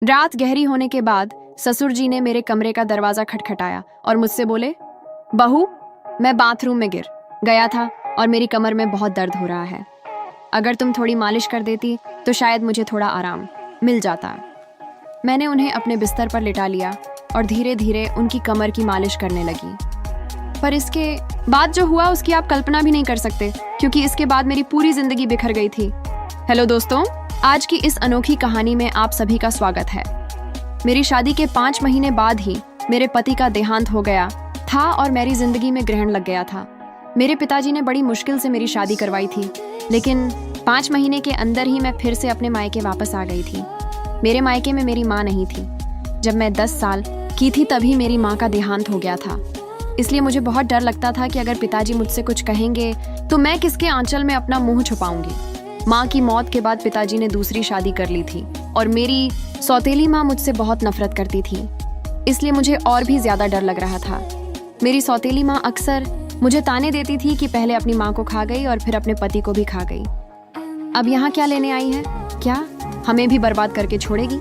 रात गहरी होने के बाद ससुर जी ने मेरे कमरे का दरवाजा खटखटाया और मुझसे बोले, बहू, मैं बाथरूम में गिर गया था और मेरी कमर में बहुत दर्द हो रहा है। अगर तुम थोड़ी मालिश कर देती तो शायद मुझे थोड़ा आराम मिल जाता। मैंने उन्हें अपने बिस्तर पर लिटा लिया और धीरे धीरे उनकी कमर की मालिश करने लगी। पर इसके बाद जो हुआ उसकी आप कल्पना भी नहीं कर सकते, क्योंकि इसके बाद मेरी पूरी जिंदगी बिखर गई थी। हेलो दोस्तों, आज की इस अनोखी कहानी में आप सभी का स्वागत है। मेरी शादी के 5 महीने बाद ही मेरे पति का देहांत हो गया था और मेरी जिंदगी में ग्रहण लग गया था। मेरे पिताजी ने बड़ी मुश्किल से मेरी शादी करवाई थी, लेकिन 5 महीने के अंदर ही मैं फिर से अपने मायके वापस आ गई थी। मेरे मायके में मेरी माँ नहीं थी। जब मैं 10 साल की थी तभी मेरी माँ का देहांत हो गया था। इसलिए मुझे बहुत डर लगता था कि अगर पिताजी मुझसे कुछ कहेंगे तो मैं किसके आंचल में अपना मुंह छुपाऊंगी। माँ की मौत के बाद पिताजी ने दूसरी शादी कर ली थी और मेरी सौतेली माँ मुझसे बहुत नफरत करती थी, इसलिए मुझे और भी ज्यादा डर लग रहा था। मेरी सौतेली माँ अक्सर मुझे ताने देती थी कि पहले अपनी माँ को खा गई और फिर अपने पति को भी खा गई। अब यहाँ क्या लेने आई है? क्या हमें भी बर्बाद करके छोड़ेगी?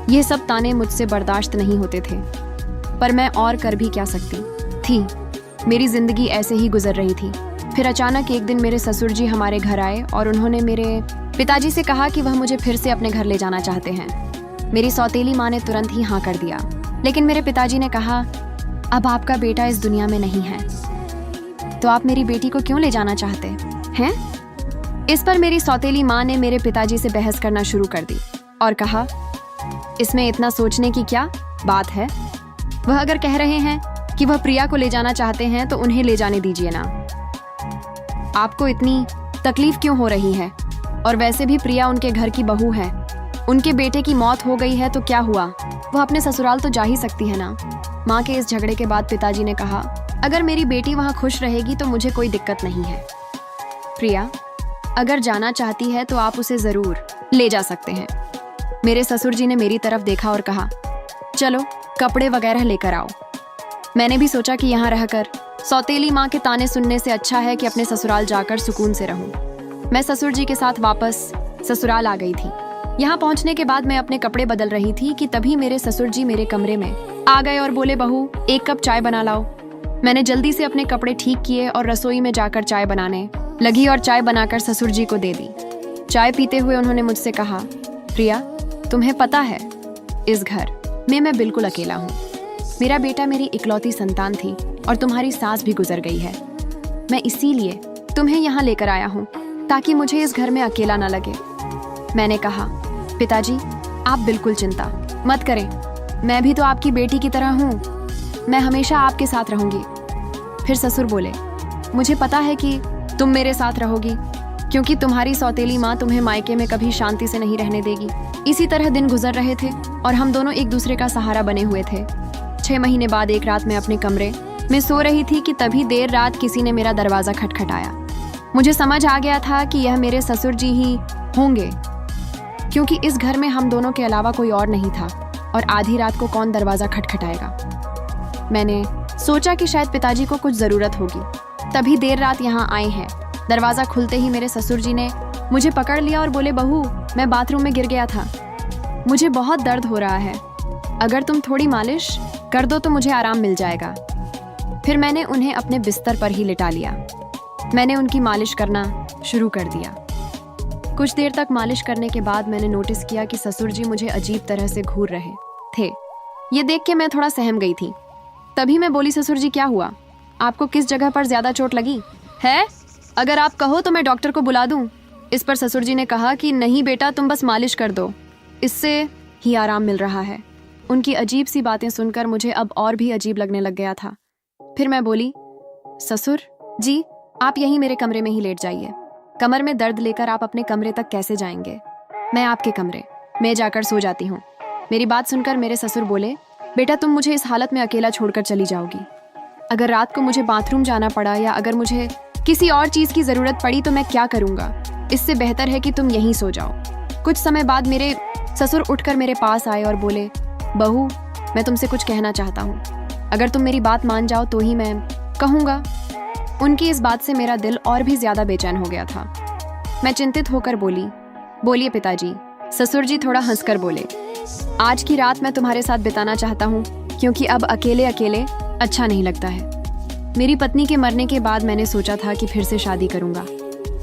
ये सब ताने मुझसे बर्दाश्त नहीं होते थे, पर मैं और कर भी क्या सकती थी। मेरी जिंदगी ऐसे ही गुजर रही थी। फिर अचानक एक दिन मेरे ससुर जी हमारे घर आए और उन्होंने मेरे पिताजी से कहा कि वह मुझे फिर से अपने घर ले जाना चाहते हैं। मेरी सौतेली माँ ने तुरंत ही हाँ कर दिया, लेकिन मेरे पिताजी ने कहा, अब आपका बेटा इस दुनिया में नहीं है, तो आप मेरी बेटी को क्यों ले जाना चाहते हैं? इस पर मेरी सौतेली माँ ने मेरे पिताजी से बहस करना शुरू कर दी और कहा, इसमें इतना सोचने की क्या बात है? वह अगर कह रहे हैं कि वह प्रिया को ले जाना चाहते हैं तो उन्हें ले जाने दीजिए ना। आपको इतनी तकलीफ क्यों हो रही है? और वैसे भी प्रिया उनके घर की बहू है। उनके बेटे की मौत हो गई है तो क्या हुआ, वह अपने ससुराल तो जा ही सकती है ना। माँ के इस झगड़े के बाद पिताजी ने कहा, अगर मेरी बेटी वहाँ खुश रहेगी तो मुझे कोई दिक्कत नहीं है। प्रिया अगर जाना चाहती है तो आप उसे जरूर ले जा सकते हैं। मेरे ससुर जी ने मेरी तरफ देखा और कहा, चलो कपड़े वगैरह लेकर आओ। मैंने भी सोचा कि यहाँ रहकर सौतेली माँ के ताने सुनने से अच्छा है कि अपने ससुराल जाकर सुकून से रहूं। मैं ससुर जी के साथ वापस ससुराल आ गई थी। यहाँ पहुँचने के बाद मैं अपने कपड़े बदल रही थी कि तभी मेरे ससुर जी मेरे कमरे में आ गए और बोले, बहू 1 कप चाय बना लाओ। मैंने जल्दी से अपने कपड़े ठीक किए और रसोई में जाकर चाय बनाने लगी और चाय बनाकर ससुर जी को दे दी। चाय पीते हुए उन्होंने मुझसे कहा, प्रिया तुम्हें पता है इस घर में मैं बिल्कुल अकेला हूँ। मेरा बेटा मेरी इकलौती संतान थी और तुम्हारी सास भी गुजर गई है। मैं इसीलिए तुम्हें यहाँ लेकर आया हूँ ताकि मुझे इस घर में अकेला न लगे। मैंने कहा, पिताजी आप बिल्कुल चिंता मत करें, मैं भी तो आपकी बेटी की तरह हूँ, मैं हमेशा आपके साथ रहूंगी। फिर ससुर बोले, मुझे पता है कि तुम मेरे साथ रहोगी, क्योंकि तुम्हारी सौतेली माँ तुम्हें मायके में कभी शांति से नहीं रहने देगी। इसी तरह दिन गुजर रहे थे और हम दोनों एक दूसरे का सहारा बने हुए थे। 6 महीने बाद एक रात मैं अपने कमरे में सो रही थी कि तभी देर रात किसी ने मेरा दरवाजा खटखटाया। मुझे समझ आ गया था कि यह मेरे ससुर जी ही होंगे, क्योंकि इस घर में हम दोनों के अलावा कोई और नहीं था और आधी रात को कौन दरवाजा खटखटाएगा। मैंने सोचा कि शायद पिताजी को कुछ जरूरत होगी, तभी देर रात यहाँ आए हैं। दरवाजा खुलते ही मेरे ससुर जी ने मुझे पकड़ लिया और बोले, बहू मैं बाथरूम में गिर गया था, मुझे बहुत दर्द हो रहा है, अगर तुम थोड़ी मालिश कर दो तो मुझे आराम मिल जाएगा। फिर मैंने उन्हें अपने बिस्तर पर ही लिटा लिया। मैंने उनकी मालिश करना शुरू कर दिया। कुछ देर तक मालिश करने के बाद मैंने नोटिस किया कि ससुर जी मुझे अजीब तरह से घूर रहे थे। ये देख के मैं थोड़ा सहम गई थी। तभी मैं बोली, ससुर जी क्या हुआ, आपको किस जगह पर ज्यादा चोट लगी है? अगर आप कहो तो मैं डॉक्टर को बुला दूं। इस पर ससुर जी ने कहा कि नहीं बेटा, तुम बस मालिश कर दो, इससे ही आराम मिल रहा है। उनकी अजीब सी बातें सुनकर मुझे अब और भी अजीब लगने लग गया था। फिर मैं बोली, ससुर जी आप यहीं मेरे कमरे में ही लेट जाइए। कमर में दर्द लेकर आप अपने कमरे तक कैसे जाएंगे? मैं आपके कमरे में जाकर सो जाती हूँ। मेरी बात सुनकर मेरे ससुर बोले, बेटा तुम मुझे इस हालत में अकेला छोड़कर चली जाओगी। अगर रात को मुझे बाथरूम जाना पड़ा या अगर मुझे किसी और चीज की जरूरत पड़ी तो मैं क्या करूँगा? इससे बेहतर है कि तुम यहीं सो जाओ। कुछ समय बाद मेरे ससुर उठकर मेरे पास आए और बोले, बहू मैं तुमसे कुछ कहना चाहता हूँ, अगर तुम मेरी बात मान जाओ तो ही मैं कहूँगा। उनकी इस बात से मेरा दिल और भी ज्यादा बेचैन हो गया था। मैं चिंतित होकर बोली, बोलिए पिताजी। ससुर जी थोड़ा हंसकर बोले, आज की रात मैं तुम्हारे साथ बिताना चाहता हूँ, क्योंकि अब अकेले अकेले अच्छा नहीं लगता है। मेरी पत्नी के मरने के बाद मैंने सोचा था कि फिर से शादी करूंगा,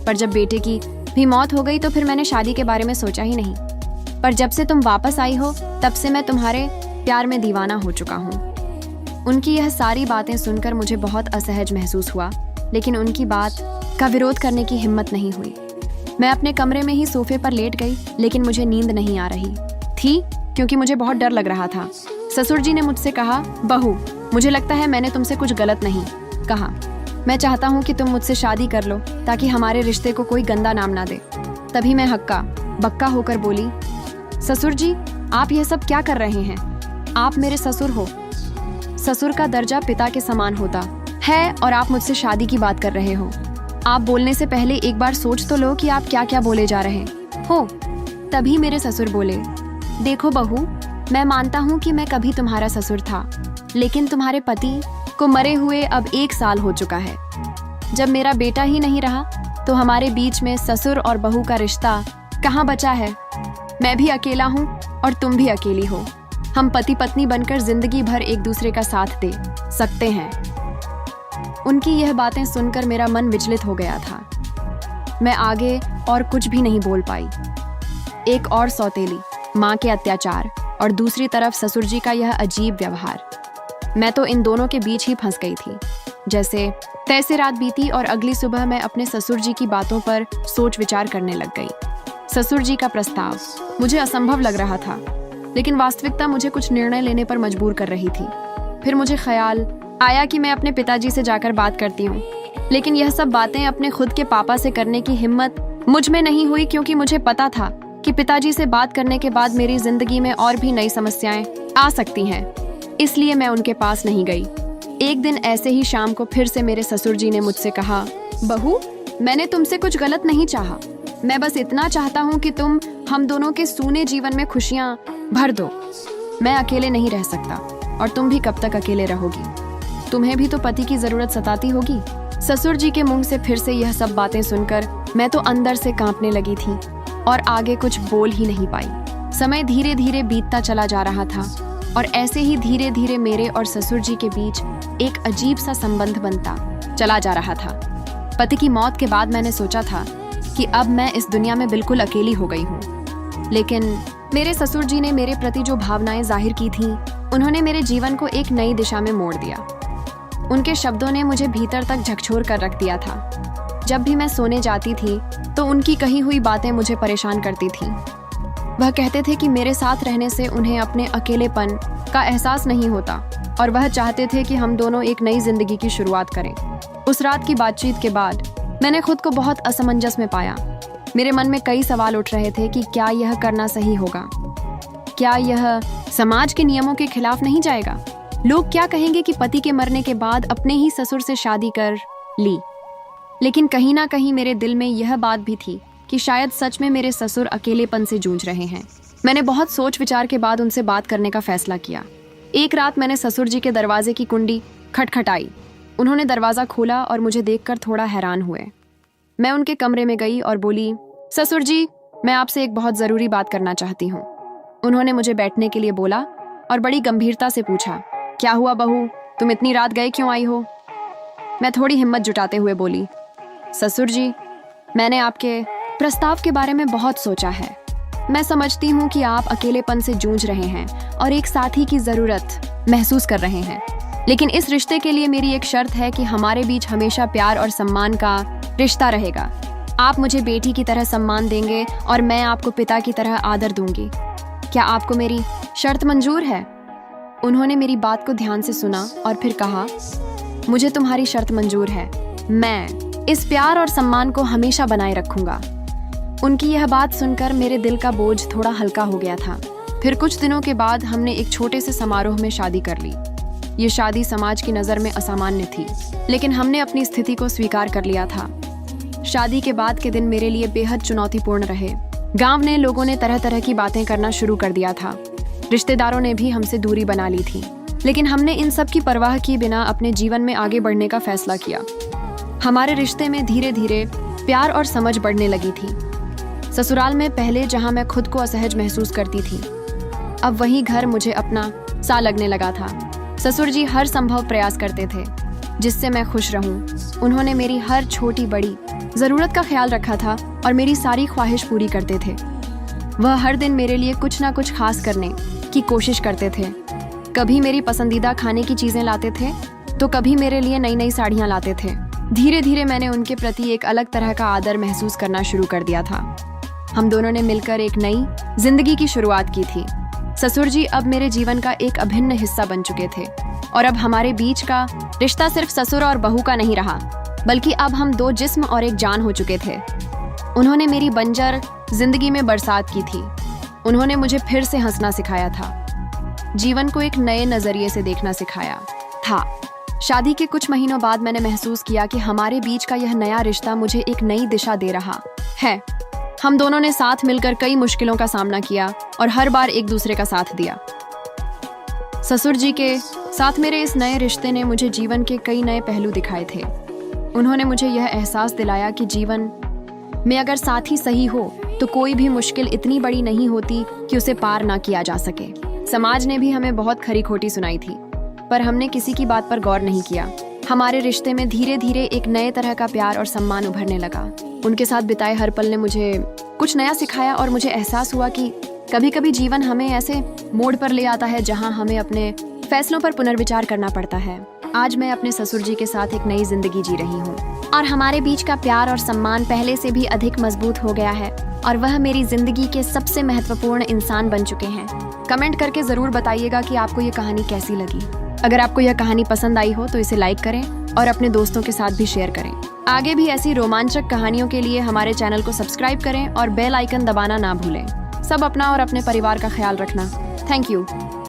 पर जब बेटे की भी मौत हो गई तो फिर मैंने शादी के बारे में सोचा ही नहीं। पर जब से तुम वापस आई हो तब से मैं तुम्हारे प्यार में दीवाना हो चुका हूँ। उनकी यह सारी बातें सुनकर मुझे बहुत असहज महसूस हुआ, लेकिन उनकी बात का विरोध करने की हिम्मत नहीं हुई। मैं अपने कमरे में ही सोफे पर लेट गई, लेकिन मुझे नींद नहीं आ रही थी क्योंकि मुझे बहुत डर लग रहा था। ससुर जी ने मुझसे कहा, बहू, मुझे लगता है मैंने तुमसे कुछ गलत नहीं कहा। मैं चाहता हूँ कि तुम मुझसे शादी कर लो ताकि हमारे रिश्ते को कोई गंदा नाम ना दे। तभी मैं हक्का बक्का होकर बोली, ससुर जी, आप यह सब क्या कर रहे हैं? आप मेरे ससुर हो। ससुर का दर्जा पिता के समान होता है और आप मुझसे शादी की बात कर रहे हो। आप बोलने से पहले एक बार सोच तो लो कि आप क्या क्या बोले जा रहे हो। तभी मेरे ससुर बोले, देखो बहू, मैं मानता हूँ कि मैं कभी तुम्हारा ससुर था, लेकिन तुम्हारे पति को मरे हुए अब 1 साल हो चुका है। जब मेरा बेटा ही नहीं रहा तो हमारे बीच में ससुर और बहू का रिश्ता कहाँ बचा है? मैं भी अकेला हूँ और तुम भी अकेली हो। हम पति पत्नी बनकर जिंदगी भर एक दूसरे का साथ दे सकते हैं। उनकी यह बातें सुनकर मेरा मन विचलित हो गया था। मैं आगे और कुछ भी नहीं बोल पाई। एक और सौतेली माँ के अत्याचार और दूसरी तरफ ससुर जी का यह अजीब व्यवहार। मैं तो इन दोनों के बीच ही फंस गई थी। जैसे तैसे रात बीती और अगली सुबह मैं अपने ससुर जी की बातों पर सोच विचार करने लग गई। ससुर जी का प्रस्ताव मुझे असंभव लग रहा था, लेकिन वास्तविकता मुझे कुछ निर्णय लेने पर मजबूर कर रही थी। फिर मुझे ख्याल आया कि मैं अपने पिताजी से जाकर बात करती हूँ, लेकिन यह सब बातें अपने खुद के पापा से करने की हिम्मत मुझ में नहीं हुई, क्योंकि मुझे पता था कि पिताजी से बात करने के बाद मेरी जिंदगी में और भी नई समस्याएं आ सकती हैं। इसलिए मैं उनके पास नहीं गई। एक दिन ऐसे ही शाम को फिर से मेरे ससुर जी ने मुझसे कहा, बहू, मैंने तुमसे कुछ गलत नहीं चाहा। मैं बस इतना चाहता हूँ कि तुम हम दोनों के सूने जीवन में खुशियाँ भर दो। मैं अकेले नहीं रह सकता और तुम भी कब तक अकेले रहोगी? तुम्हें भी तो पति की जरूरत सताती होगी। ससुर जी के मुंह से फिर से यह सब बातें सुनकर मैं तो अंदर से कांपने लगी थी और आगे कुछ बोल ही नहीं पाई। समय धीरे धीरे बीतता चला जा रहा था और ऐसे ही धीरे धीरे मेरे और ससुर जी के बीच एक अजीब सा संबंध बनता चला जा रहा था। पति की मौत के बाद मैंने सोचा था कि अब मैं इस दुनिया में बिल्कुल अकेली हो गई हूँ, लेकिन मेरे ससुर जी ने मेरे प्रति जो भावनाएं जाहिर की थीं, उन्होंने मेरे जीवन को एक नई दिशा में मोड़ दिया। उनके शब्दों ने मुझे भीतर तक झकझोर कर रख दिया था। जब भी मैं सोने जाती थी तो उनकी कही हुई बातें मुझे परेशान करती थीं। वह कहते थे कि मेरे साथ रहने से उन्हें अपने अकेलेपन का एहसास नहीं होता और वह चाहते थे कि हम दोनों एक नई जिंदगी की शुरुआत करें। उस रात की बातचीत के बाद मैंने खुद को बहुत असमंजस में पाया। मेरे मन में कई सवाल उठ रहे थे कि क्या यह करना सही होगा? क्या यह समाज के नियमों के खिलाफ नहीं जाएगा? लोग क्या कहेंगे कि पति के मरने के बाद अपने ही ससुर से शादी कर ली? लेकिन कहीं ना कहीं मेरे दिल में यह बात भी थी कि शायद सच में मेरे ससुर अकेलेपन से जूझ रहे हैं। मैंने बहुत सोच विचार के बाद उनसे बात करने का फैसला किया। एक रात मैंने ससुर जी के दरवाजे की कुंडी खटखटाई। उन्होंने दरवाज़ा खोला और मुझे देखकर थोड़ा हैरान हुए। मैं उनके कमरे में गई और बोली, ससुर जी, मैं आपसे एक बहुत ज़रूरी बात करना चाहती हूँ। उन्होंने मुझे बैठने के लिए बोला और बड़ी गंभीरता से पूछा, क्या हुआ बहू, तुम इतनी रात गए क्यों आई हो? मैं थोड़ी हिम्मत जुटाते हुए बोली, ससुर जी, मैंने आपके प्रस्ताव के बारे में बहुत सोचा है। मैं समझती हूँ कि आप अकेलेपन से जूझ रहे हैं और एक साथी की ज़रूरत महसूस कर रहे हैं, लेकिन इस रिश्ते के लिए मेरी एक शर्त है कि हमारे बीच हमेशा प्यार और सम्मान का रिश्ता रहेगा। आप मुझे बेटी की तरह सम्मान देंगे और मैं आपको पिता की तरह आदर दूंगी। क्या आपको मेरी शर्त मंजूर है? उन्होंने मेरी बात को ध्यान से सुना और फिर कहा, मुझे तुम्हारी शर्त मंजूर है। मैं इस प्यार और सम्मान को हमेशा बनाए रखूंगा। उनकी यह बात सुनकर मेरे दिल का बोझ थोड़ा हल्का हो गया था। फिर कुछ दिनों के बाद हमने एक छोटे से समारोह में शादी कर ली। ये शादी समाज की नज़र में असामान्य थी, लेकिन हमने अपनी स्थिति को स्वीकार कर लिया था। शादी के बाद के दिन मेरे लिए बेहद चुनौतीपूर्ण रहे। गांव ने लोगों ने तरह तरह की बातें करना शुरू कर दिया था। रिश्तेदारों ने भी हमसे दूरी बना ली थी, लेकिन हमने इन सब की परवाह किए बिना अपने जीवन में आगे बढ़ने का फैसला किया। हमारे रिश्ते में धीरे धीरे प्यार और समझ बढ़ने लगी थी। ससुराल में पहले जहां मैं खुद को असहज महसूस करती थी, अब वही घर मुझे अपना सा लगने लगा था। ससुर जी हर संभव प्रयास करते थे जिससे मैं खुश रहूं। उन्होंने मेरी हर छोटी बड़ी ज़रूरत का ख्याल रखा था और मेरी सारी ख्वाहिश पूरी करते थे। वह हर दिन मेरे लिए कुछ ना कुछ खास करने की कोशिश करते थे। कभी मेरी पसंदीदा खाने की चीज़ें लाते थे तो कभी मेरे लिए नई नई साड़ियाँ लाते थे। धीरे धीरे मैंने उनके प्रति एक अलग तरह का आदर महसूस करना शुरू कर दिया था। हम दोनों ने मिलकर एक नई जिंदगी की शुरुआत की थी। ससुर जी अब मेरे जीवन का एक अभिन्न हिस्सा बन चुके थे और अब हमारे बीच का रिश्ता सिर्फ ससुर और बहू का नहीं रहा, बल्कि अब हम दो जिस्म और एक जान हो चुके थे। उन्होंने मेरी बंजर जिंदगी में बरसात की थी। उन्होंने मुझे फिर से हंसना सिखाया था, जीवन को एक नए नजरिए से देखना सिखाया था। शादी के कुछ महीनों बाद मैंने महसूस किया कि हमारे बीच का यह नया रिश्ता मुझे एक नई दिशा दे रहा है। हम दोनों ने साथ मिलकर कई मुश्किलों का सामना किया और हर बार एक दूसरे का साथ दिया। ससुर जी के साथ मेरे इस नए रिश्ते ने मुझे जीवन के कई नए पहलू दिखाए थे। उन्होंने मुझे यह एहसास दिलाया कि जीवन में अगर साथी सही हो तो कोई भी मुश्किल इतनी बड़ी नहीं होती कि उसे पार ना किया जा सके। समाज ने भी हमें बहुत खरी खोटी सुनाई थी, पर हमने किसी की बात पर गौर नहीं किया। हमारे रिश्ते में धीरे धीरे एक नए तरह का प्यार और सम्मान उभरने लगा। उनके साथ बिताए हर पल ने मुझे कुछ नया सिखाया और मुझे एहसास हुआ कि कभी कभी जीवन हमें ऐसे मोड़ पर ले आता है जहां हमें अपने फैसलों पर पुनर्विचार करना पड़ता है। आज मैं अपने ससुर जी के साथ एक नई जिंदगी जी रही हूँ और हमारे बीच का प्यार और सम्मान पहले से भी अधिक मजबूत हो गया है और वह मेरी जिंदगी के सबसे महत्वपूर्ण इंसान बन चुके हैं। कमेंट करके जरूर बताइएगा कि आपको ये कहानी कैसी लगी। अगर आपको यह कहानी पसंद आई हो तो इसे लाइक करें और अपने दोस्तों के साथ भी शेयर करें। आगे भी ऐसी रोमांचक कहानियों के लिए हमारे चैनल को सब्सक्राइब करें और बेल आइकन दबाना ना भूलें। सब अपना और अपने परिवार का ख्याल रखना। Thank you.